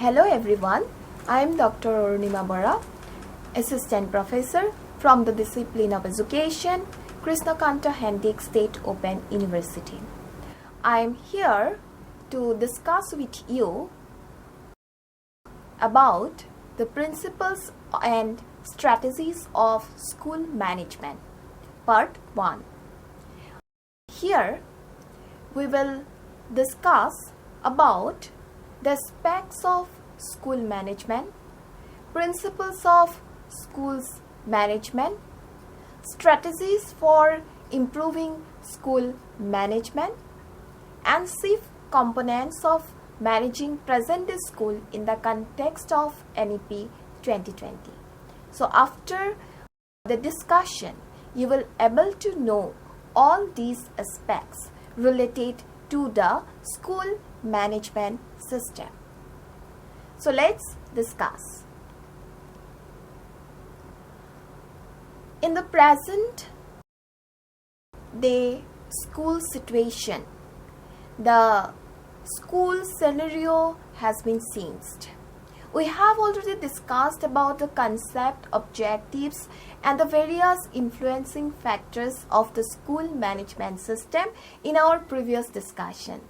Hello everyone, I am Dr. Arunima, Assistant Professor from the Discipline of Education, Krishnakanta Hendik State Open University. I am here to discuss with you about the principles and strategies of school management, Part 1. Here we will discuss about the aspects of school management, principles of schools management, strategies for improving school management, and chief components of managing present day school in the context of NEP 2020. So after the discussion, you will able to know all these aspects related to the school management system. So let's discuss. In the present day school situation, the school scenario has been changed. We have already discussed about the concept, objectives, and the various influencing factors of the school management system in our previous discussion.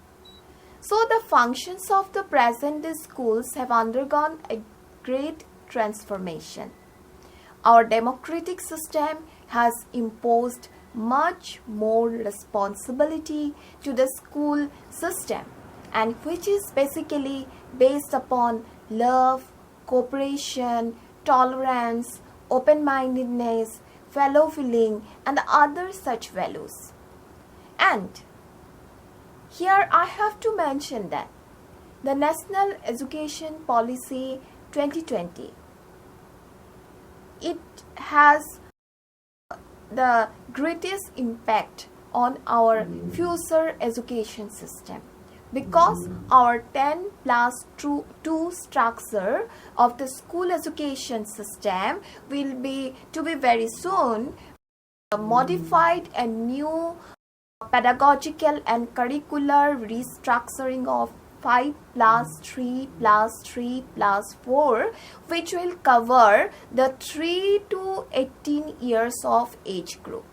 So the functions of the present day schools have undergone a great transformation. Our democratic system has imposed much more responsibility to the school system, and which is basically based upon love, cooperation, tolerance, open-mindedness, fellow feeling, and other such values. And here I have to mention that the National Education Policy 2020, it has the greatest impact on our future education system, because our 10+2 structure of the school education system will be very soon modified, and new pedagogical and curricular restructuring of 5+3+3+4, which will cover the 3 to 18 years of age group.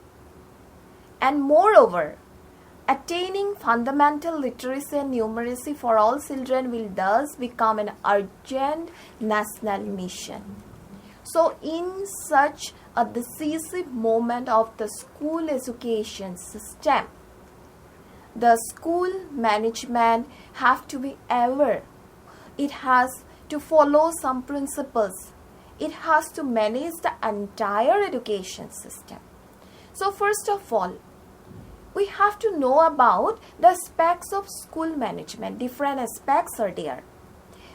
And moreover, attaining fundamental literacy and numeracy for all children will thus become an urgent national mission. So in such a decisive moment of the school education system, the school management have to be aware. It has to follow some principles. It has to manage the entire education system. So first of all, we have to know about the aspects of school management. Different aspects are there.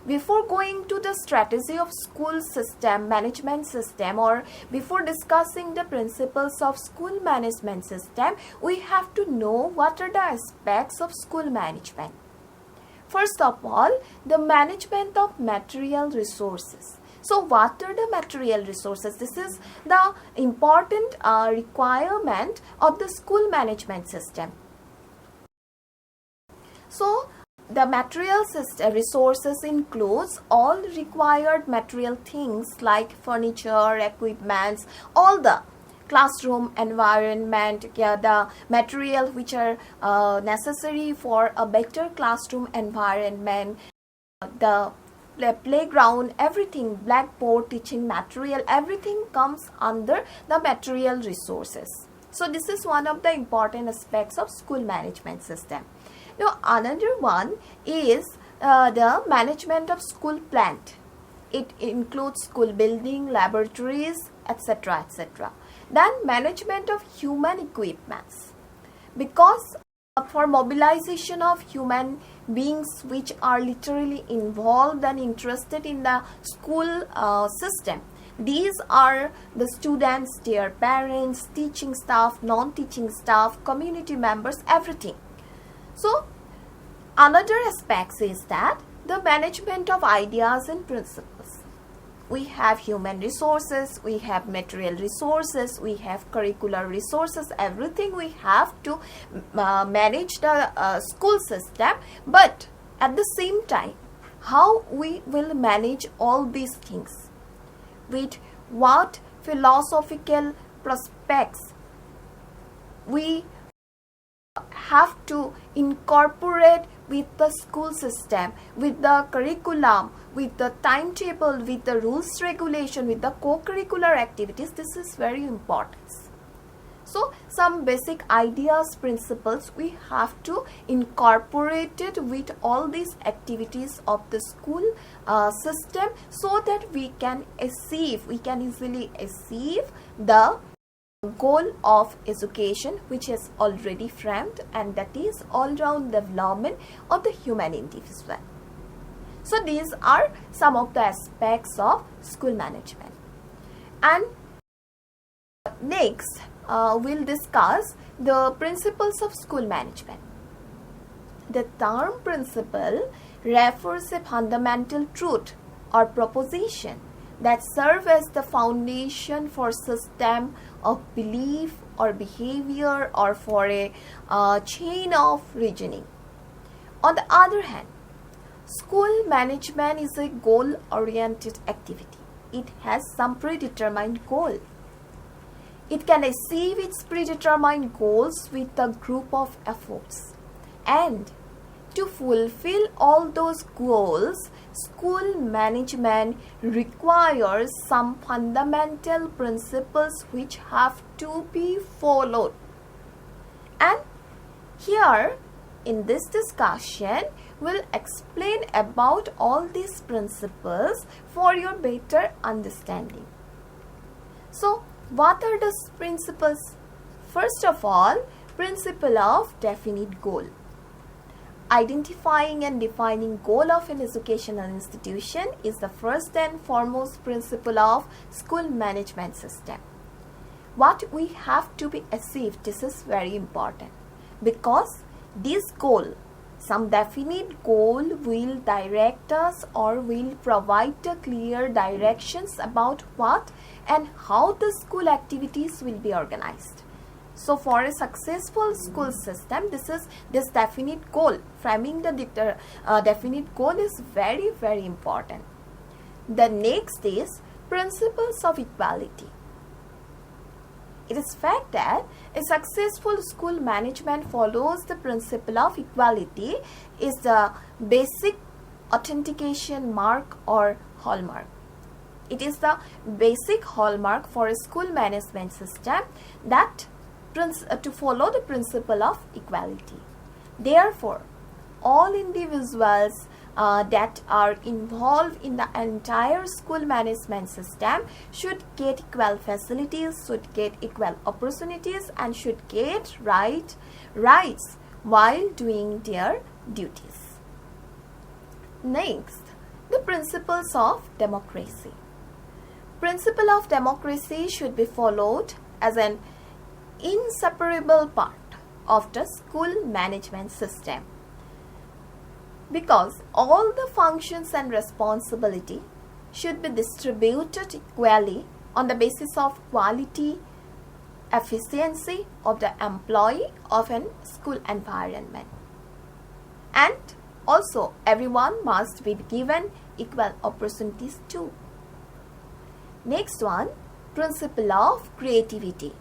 Before going to the strategy of school system, management system, or before discussing the principles of school management system, we have to know what are the aspects of school management. First of all, the management of material resources. So what are the material resources? This is the important requirement of the school management system. So the material resources includes all required material things like furniture, equipments, all the classroom environment, the material which are necessary for a better classroom environment, the playground, everything, blackboard, teaching material, everything comes under the material resources. So this is one of the important aspects of school management system. Now another one is the management of school plant. It includes school building, laboratories, etc., etc. Then management of human equipments, because for mobilization of human beings which are literally involved and interested in the school system. These are the students, their parents, teaching staff, non-teaching staff, community members, everything. So another aspect is that the management of ideas and principles. We have human resources, we have material resources, we have curricular resources, everything we have to manage the school system. But at the same time, how we will manage all these things, with what philosophical prospects we have to incorporate with the school system, with the curriculum, with the timetable, with the rules regulation, with the co-curricular activities. This is very important. So some basic ideas, principles, we have to incorporate it with all these activities of the school system, so that we can easily achieve the goal of education, which is already framed, and that is all-round development of the human individual. So these are some of the aspects of school management. And next we'll discuss the principles of school management. The term principle refers a fundamental truth or proposition that serve as the foundation for system of belief or behavior, or for a chain of reasoning. On the other hand, school management is a goal-oriented activity. It has some predetermined goal. It can achieve its predetermined goals with a group of efforts. And to fulfill all those goals, school management requires some fundamental principles which have to be followed. And here in this discussion, we'll explain about all these principles for your better understanding. So, what are those principles? First of all, principle of definite goal. Identifying and defining goal of an educational institution is the first and foremost principle of school management system. What we have to be achieved, this is very important, because this goal, some definite goal, will direct us or will provide the clear directions about what and how the school activities will be organized. So for a successful school system, this definite goal, framing the definite goal is very, very important. The next is principles of equality. It is fact that a successful school management follows the principle of equality is the basic authentication mark or hallmark. It is the basic hallmark for a school management system that to follow the principle of equality. Therefore, all individuals that are involved in the entire school management system should get equal facilities, should get equal opportunities, and should get rights while doing their duties. Next, the principles of democracy. Principle of democracy should be followed as an inseparable part of the school management system, because all the functions and responsibility should be distributed equally on the basis of quality, efficiency of the employee of a school environment. And also everyone must be given equal opportunities too. Next one, principle of creativity.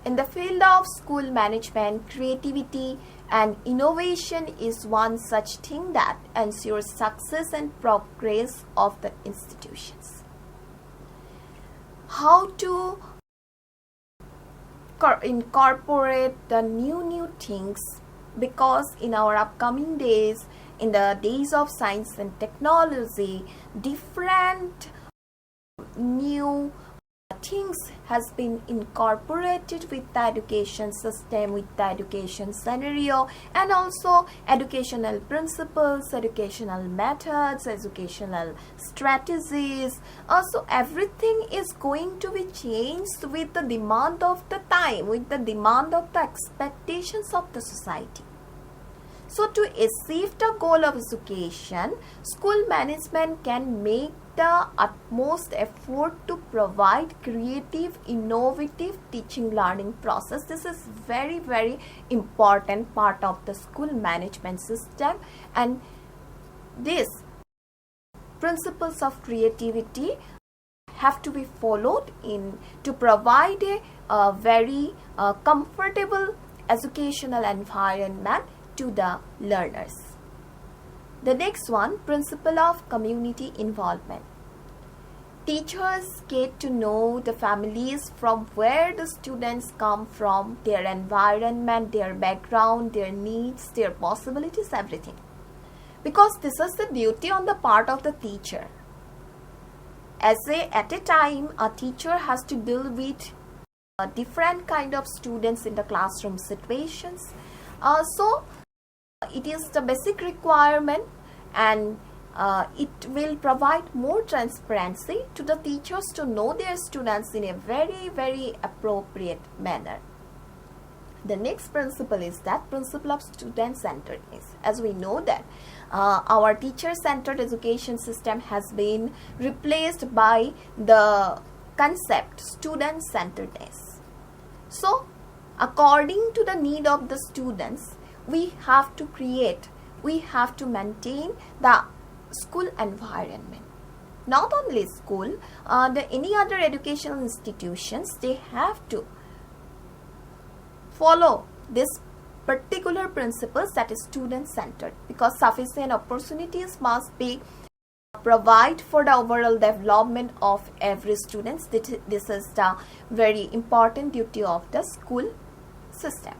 In the field of school management, creativity and innovation is one such thing that ensures success and progress of the institutions. How to incorporate the new things, because in our upcoming days, in the days of science and technology, different new things has been incorporated with the education system, with the education scenario, and also educational principles, educational methods, educational strategies. Also, everything is going to be changed with the demand of the time, with the demand of the expectations of the society. So, to achieve the goal of education, school management can make the utmost effort to provide creative, innovative teaching learning process. This is very, very important part of the school management system, and this principles of creativity have to be followed in to provide a very comfortable educational environment to the learners. The next one, principle of community involvement. Teachers get to know the families from where the students come from, their environment, their background, their needs, their possibilities, everything. Because this is the duty on the part of the teacher. At a time, a teacher has to deal with different kind of students in the classroom situations. So it is the basic requirement, and it will provide more transparency to the teachers to know their students in a very, very appropriate manner. The next principle is that principle of student-centeredness. As we know that our teacher-centered education system has been replaced by the concept student-centeredness. So, according to the need of the students, we have to maintain the school environment. Not only school, any other educational institutions, they have to follow this particular principles, that is student-centered, because sufficient opportunities must be provided for the overall development of every student. This is the very important duty of the school system.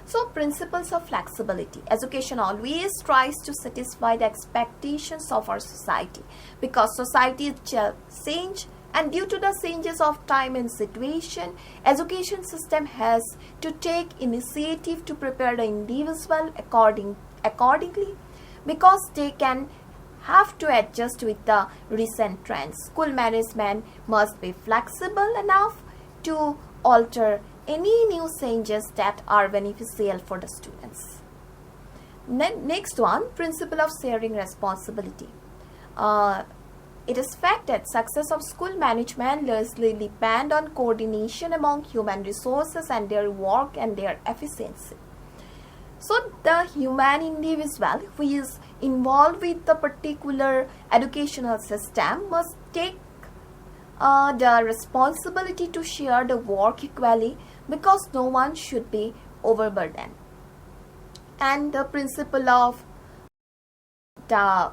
So, principles of flexibility. Education always tries to satisfy the expectations of our society, because society change, and due to the changes of time and situation, education system has to take initiative to prepare the individual accordingly, because they can have to adjust with the recent trends. School management must be flexible enough to alter any new changes that are beneficial for the students. Next one, principle of sharing responsibility. It is fact that success of school management largely depend on coordination among human resources and their work and their efficiency. So the human individual who is involved with the particular educational system must take the responsibility to share the work equally, because no one should be overburdened. And the principle of the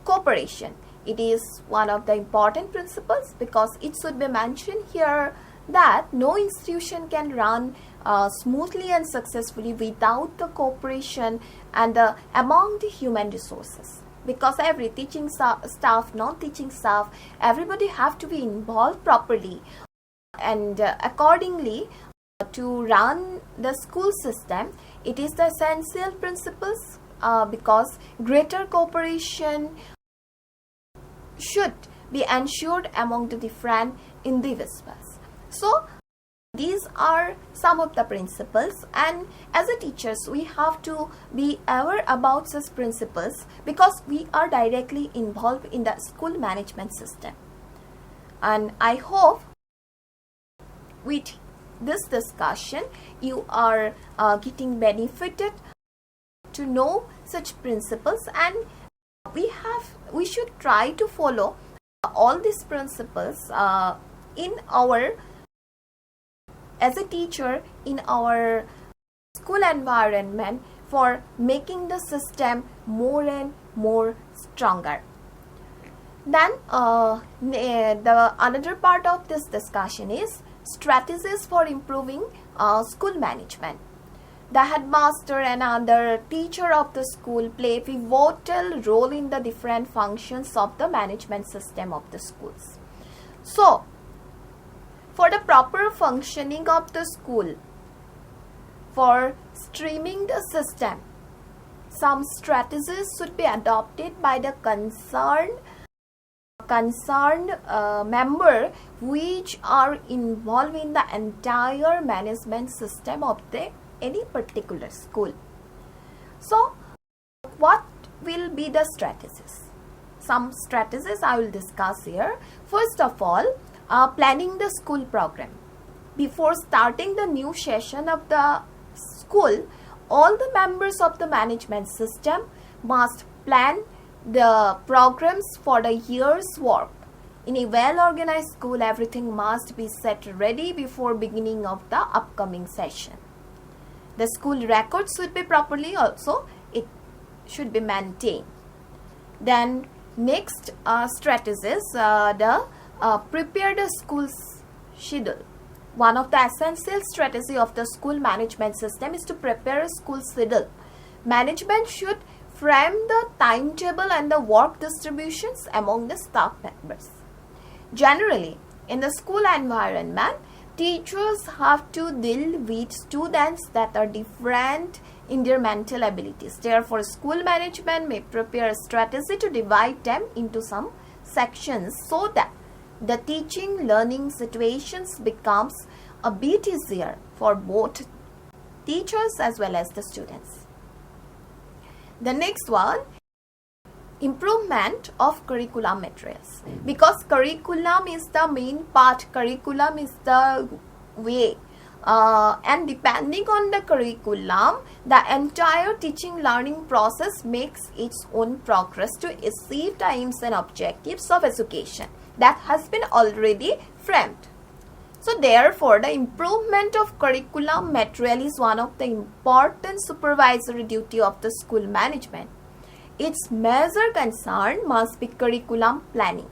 cooperation, it is one of the important principles, because it should be mentioned here that no institution can run smoothly and successfully without the cooperation and among the human resources, because every teaching staff, non-teaching staff, everybody have to be involved properly, and accordingly to run the school system, it is the essential principles, because greater cooperation should be ensured among the different individuals. So these are some of the principles, and as a teachers we have to be aware about such principles, because we are directly involved in the school management system. And I hope with this discussion you are getting benefited to know such principles, and we should try to follow all these principles in our, as a teacher, in our school environment, for making the system more and more stronger. Then the another part of this discussion is strategies for improving school management. The headmaster and other teacher of the school play a pivotal role in the different functions of the management system of the schools. So, for the proper functioning of the school, for streaming the system, some strategies should be adopted by the concerned member which are involved in the entire management system of any particular school. So, what will be the strategies? Some strategies I will discuss here. First of all, planning the school program. Before starting the new session of the school, all the members of the management system must plan the programs for the year's work. In a well-organized school, everything must be set ready before beginning of the upcoming session. The school records should be properly also, it should be maintained. Then next strategies, prepare the school's schedule. One of the essential strategy of the school management system is to prepare a school schedule. Management should frame the timetable and the work distributions among the staff members. Generally, in the school environment, teachers have to deal with students that are different in their mental abilities. Therefore, school management may prepare a strategy to divide them into some sections so that the teaching learning situations becomes a bit easier for both teachers as well as the students. The next one, improvement of curriculum materials. Because curriculum is the main part, curriculum is the way, and depending on the curriculum, the entire teaching learning process makes its own progress to achieve the aims and objectives of education that has been already framed. So therefore, the improvement of curriculum material is one of the important supervisory duty of the school management. Its major concern must be curriculum planning.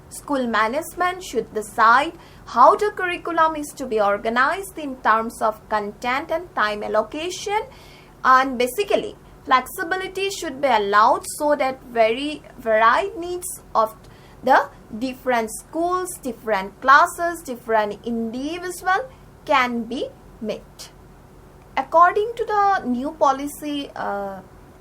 School management should decide how the curriculum is to be organized in terms of content and time allocation, and basically flexibility should be allowed so that very varied needs of the different schools, different classes, different individuals can be met. According to the new policy,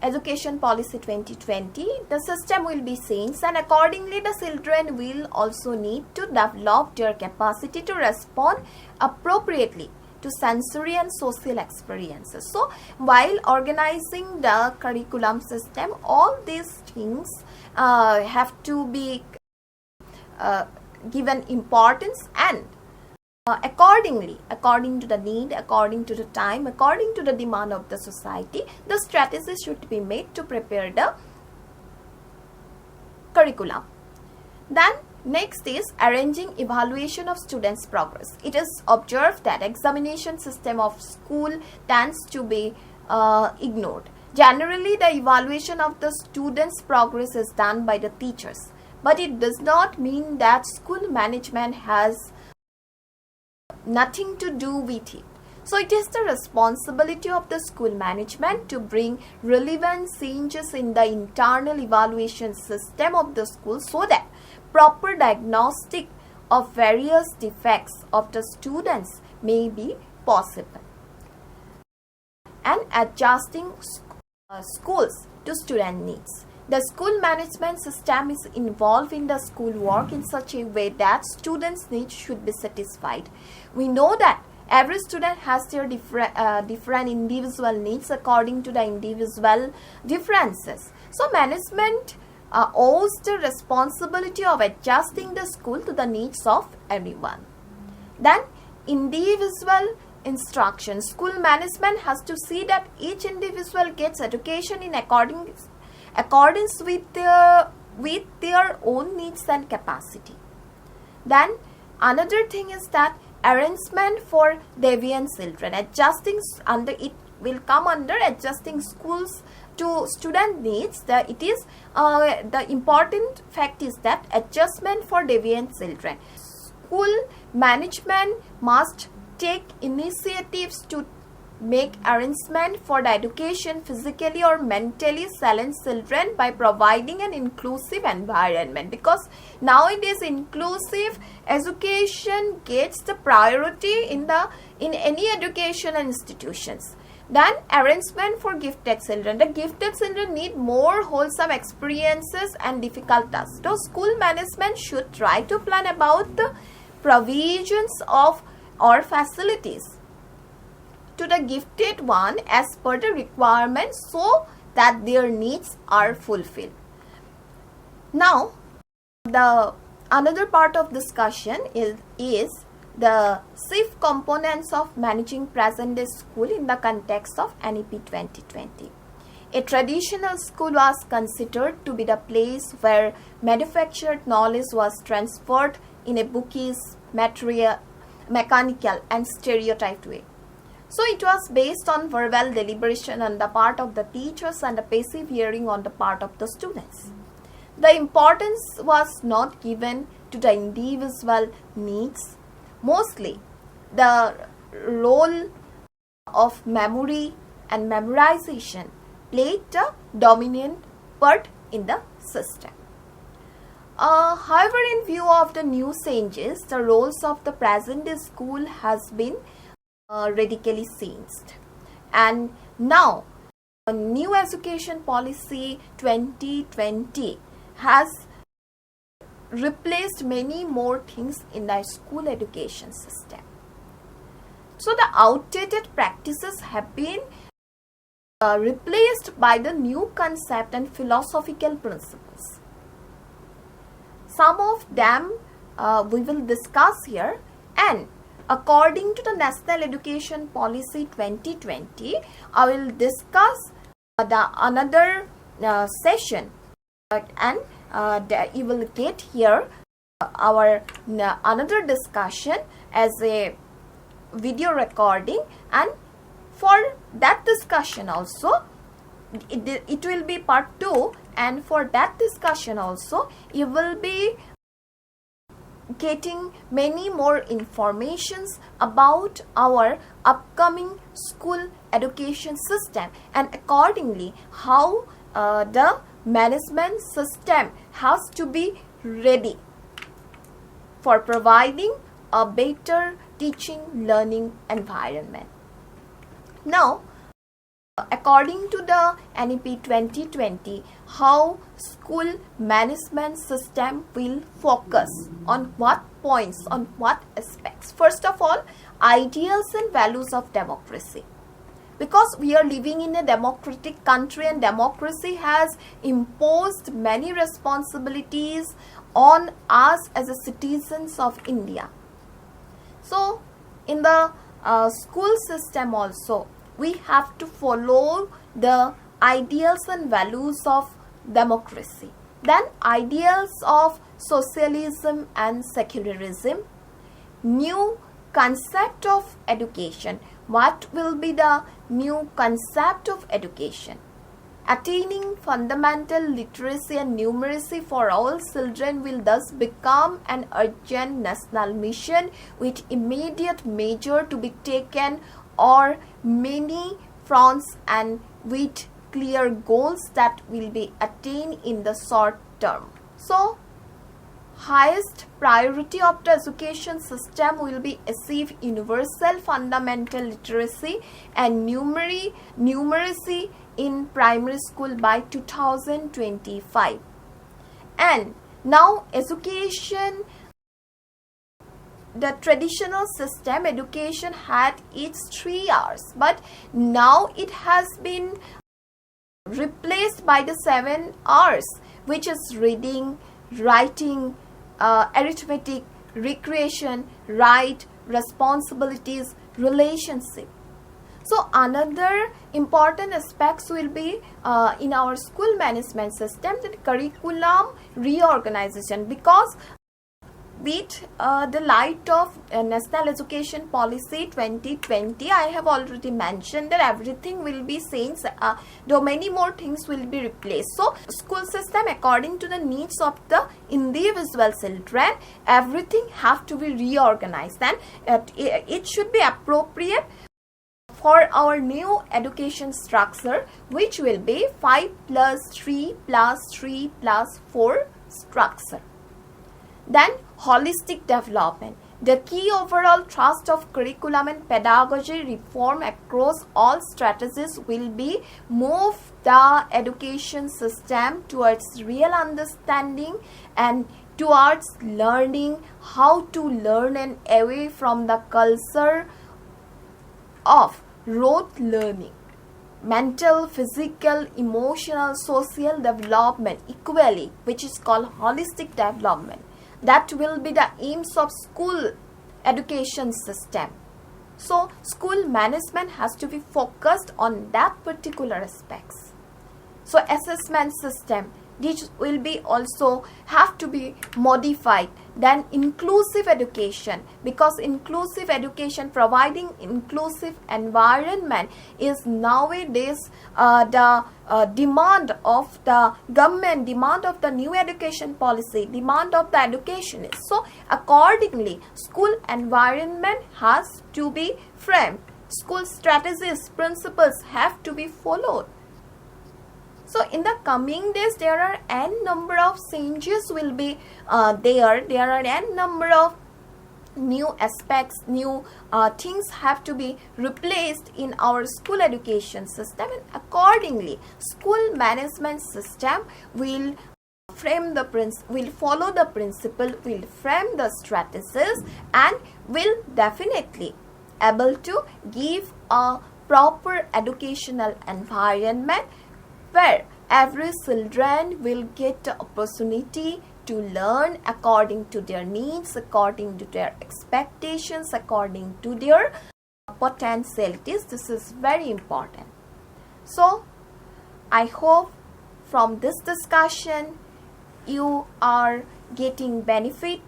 Education Policy 2020, the system will be changed, and accordingly the children will also need to develop their capacity to respond appropriately to sensory and social experiences. So while organizing the curriculum system, all these things have to be given importance, and accordingly, according to the need, according to the time, according to the demand of the society, the strategy should be made to prepare the curriculum. Then next is arranging evaluation of students' progress. It is observed that examination system of school tends to be ignored. Generally, the evaluation of the students' progress is done by the teachers, but it does not mean that school management has nothing to do with it. So it is the responsibility of the school management to bring relevant changes in the internal evaluation system of the school so that proper diagnostic of various defects of the students may be possible. And adjusting schools to student needs. The school management system is involved in the school work in such a way that students' needs should be satisfied. We know that every student has their different individual needs according to the individual differences. So management owes the responsibility of adjusting the school to the needs of everyone. Then individual instruction. School management has to see that each individual gets education in accordance with their own needs and capacity. Then another thing is that arrangement for deviant children. Adjusting under it will come under adjusting schools to student needs. The important fact is that adjustment for deviant children. School management must take initiatives to make arrangement for the education physically or mentally challenged children by providing an inclusive environment, because nowadays inclusive education gets the priority in any educational institutions. Then arrangement for gifted children. The gifted children need more wholesome experiences and difficult tasks. So school management should try to plan about the provisions of or facilities to the gifted one as per the requirements so that their needs are fulfilled. Now, the another part of discussion is the chief components of managing present day school in the context of NEP 2020. A traditional school was considered to be the place where manufactured knowledge was transferred in a bookish, mechanical and stereotyped way. So it was based on verbal deliberation on the part of the teachers and a passive hearing on the part of the students. The importance was not given to the individual needs. Mostly, the role of memory and memorization played a dominant part in the system. However, in view of the new changes, the roles of the present day school has been radically changed. And now, a new education policy 2020 has replaced many more things in the school education system. So the outdated practices have been replaced by the new concept and philosophical principles. Some of them we will discuss here, and according to the National Education Policy 2020, I will discuss the another session, and you will get here our another discussion as a video recording, and for that discussion also it will be part 2, and for that discussion also you will be getting many more informations about our upcoming school education system, and accordingly how the management system has to be ready for providing a better teaching learning environment. Now, according to the NEP 2020, how school management system will focus on what points, on what aspects. First of all, ideals and values of democracy. Because we are living in a democratic country, and democracy has imposed many responsibilities on us as a citizens of India. So, in the school system also, we have to follow the ideals and values of democracy. Then ideals of socialism and secularism. New concept of education. What will be the new concept of education? Attaining fundamental literacy and numeracy for all children will thus become an urgent national mission with immediate measure to be taken or many fronts and with clear goals that will be attained in the short term. So, highest priority of the education system will be achieve universal fundamental literacy and numeracy in primary school by 2025. And now education, the traditional system education had its 3 hours, but now it has been replaced by the 7 hours, which is reading, writing, arithmetic, recreation, right, responsibilities, relationship. So another important aspects will be in our school management system, the curriculum reorganization, because with the light of National Education Policy 2020, I have already mentioned that everything will be changed, though many more things will be replaced. So, school system according to the needs of the individual children, everything have to be reorganized, and it should be appropriate for our new education structure, which will be 5 plus 3 plus 3 plus 4 structure. Then holistic development. The key overall thrust of curriculum and pedagogy reform across all strategies will be move the education system towards real understanding and towards learning how to learn and away from the culture of rote learning. Mental, physical, emotional, social development equally, which is called holistic development. That will be the aims of school education system. So, school management has to be focused on that particular aspects. So assessment system, this will be also have to be modified. Then inclusive education, because inclusive education, providing inclusive environment is nowadays the demand of the government, demand of the new education policy, demand of the educationists. So accordingly, school environment has to be framed. School strategies, principles have to be followed. So in the coming days, there are n number of changes will be there. There are n number of new aspects, new things have to be replaced in our school education system, and accordingly, school management system will frame the will follow the principle, will frame the strategies, and will definitely able to give a proper educational environment where every children will get the opportunity to learn according to their needs, according to their expectations, according to their potentialities. This is very important. So I hope from this discussion you are getting benefit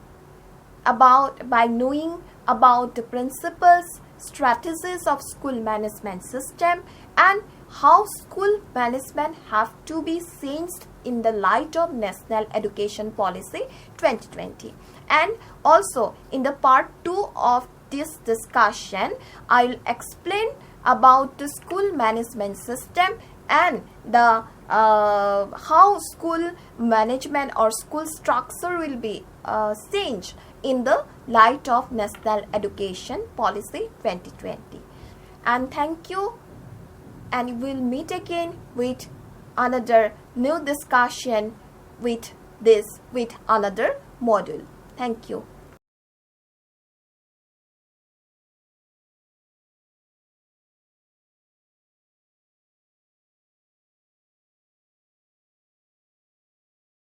by knowing about the principles, strategies of school management system, and how school management have to be changed in the light of National Education Policy 2020. And also in the part 2 of this discussion, I'll explain about the school management system and the how school management or school structure will be changed in the light of National Education Policy 2020. And thank you, and we'll meet again with another new discussion with another module. Thank you.